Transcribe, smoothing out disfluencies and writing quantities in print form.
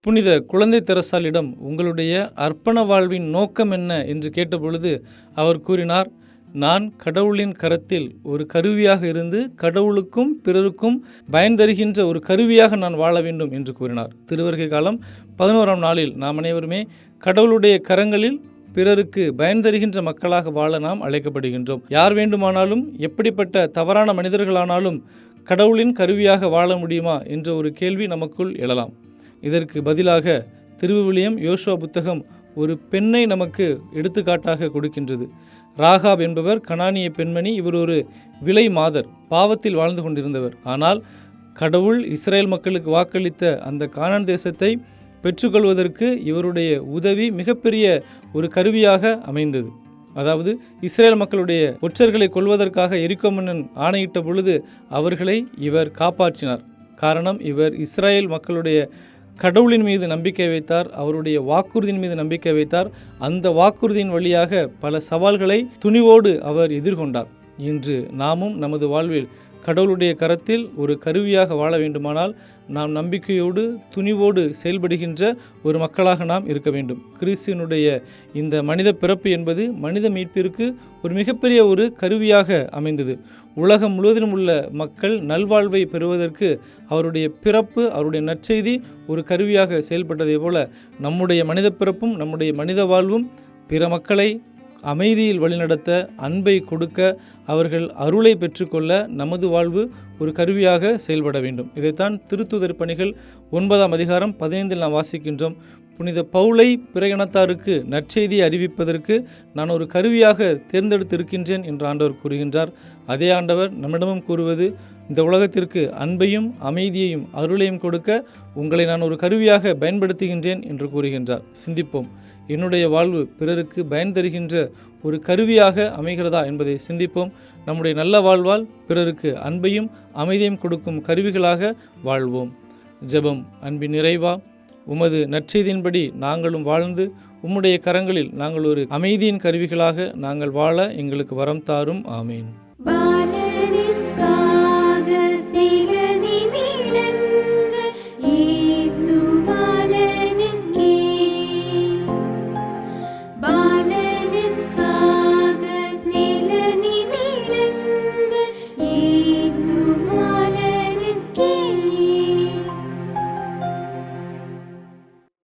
புனித குழந்தை தெரசாலிடம் உங்களுடைய அர்ப்பண வாழ்வின் நோக்கம் என்ன என்று கேட்டபொழுது அவர் கூறினார், நான் கடவுளின் கரத்தில் ஒரு கருவியாக இருந்து கடவுளுக்கும் பிறருக்கும் பயன் தருகின்ற ஒரு கருவியாக நான் வாழ வேண்டும் என்று கூறினார். திருவருகை காலம் 11ஆம் நாளில் நாம் அனைவருமே கடவுளுடைய கரங்களில் பிறருக்கு பயன் தருகின்ற மக்களாக வாழ நாம் அழைக்கப்படுகின்றோம். யார் வேண்டுமானாலும் எப்படிப்பட்ட தவறான மனிதர்களானாலும் கடவுளின் கருவியாக வாழ முடியுமா என்ற ஒரு கேள்வி நமக்குள் எழலாம். இதற்கு பதிலாக திருவிவிலியம் யோசுவா புத்தகம் ஒரு பெண்ணை நமக்கு எடுத்துக்காட்டாக கொடுக்கின்றது. ராகாப் என்பவர் கனானிய பெண்மணி. இவர் ஒரு விலை மாதர், பாவத்தில் வாழ்ந்து கொண்டிருந்தவர். ஆனால் கடவுள் இஸ்ரேல் மக்களுக்கு வாக்களித்த அந்த கானான் தேசத்தை பெற்றுக்கொள்வதற்கு இவருடைய உதவி மிகப்பெரிய ஒரு கருவியாக அமைந்தது. அதாவது இஸ்ரேல் மக்களுடைய ஒற்றர்களை கொல்வதற்காக எரிகோ மன்னன் ஆணையிட்ட பொழுது அவர்களை இவர் காப்பாற்றினார். காரணம், இவர் இஸ்ரேல் மக்களுடைய கடவுளின் மீது நம்பிக்கை வைத்தார், அவருடைய வாக்குறுதியின் மீது நம்பிக்கை வைத்தார். அந்த வாக்குறுதியின் வழியாக பல சவால்களை துணிவோடு அவர் எதிர்கொண்டார். இன்று நாமும் நமது வாழ்வில் கடவுளுடைய கரத்தில் ஒரு கருவியாக வாழ வேண்டுமானால் நாம் நம்பிக்கையோடு துணிவோடு செயல்படுகின்ற ஒரு மக்களாக நாம் இருக்க வேண்டும். கிறிஸ்துவினுடைய இந்த மனித பிறப்பு என்பது மனித மீட்பிற்கு ஒரு மிகப்பெரிய ஒரு கருவியாக அமைந்தது. உலகம் முழுவதிலும் உள்ள மக்கள் நல்வாழ்வை பெறுவதற்கு அவருடைய பிறப்பு, அவருடைய நற்செய்தி ஒரு கருவியாக செயல்பட்டதை போல நம்முடைய மனித பிறப்பும் நம்முடைய மனித வாழ்வும் பிற மக்களை அமைதியில் வழிநடத்த, அன்பை கொடுக்க, அவர்கள் அருளை பெற்றுக்கொள்ள நமது வாழ்வு ஒரு கருவியாக செயல்பட வேண்டும். இதைத்தான் திருத்தூதர் பணிகள் 9ஆம் அதிகாரம் 15 நாம் வாசிக்கின்றோம். புனித பவுலை பிற இனத்தாருக்கு நற்செய்தியை அறிவிப்பதற்கு நான் ஒரு கருவியாக தேர்ந்தெடுத்திருக்கின்றேன் என்று ஆண்டவர் கூறுகின்றார். அதே ஆண்டவர் நம்மிடமும் கூறுவது, இந்த உலகத்திற்கு அன்பையும் அமைதியையும் அருளையும் கொடுக்க உங்களை நான் ஒரு கருவியாக பயன்படுத்துகின்றேன் என்று கூறுகின்றார். சிந்திப்போம், என்னுடைய வாழ்வு பிறருக்கு பயன் தருகின்ற ஒரு கருவியாக அமைகிறதா என்பதை சிந்திப்போம். நம்முடைய நல்ல வாழ்வால் பிறருக்கு அன்பையும் அமைதியையும் கொடுக்கும் கருவிகளாக வாழ்வோம். ஜெபம். அன்பின் நிறைவா, உமது நற்செய்தியின்படி நாங்களும் வாழ்ந்து உம்முடைய கரங்களில் நாங்கள் ஒரு அமைதியின் கருவிகளாக நாங்கள் வாழ எங்களுக்கு வரம் தாரும். ஆமீன்.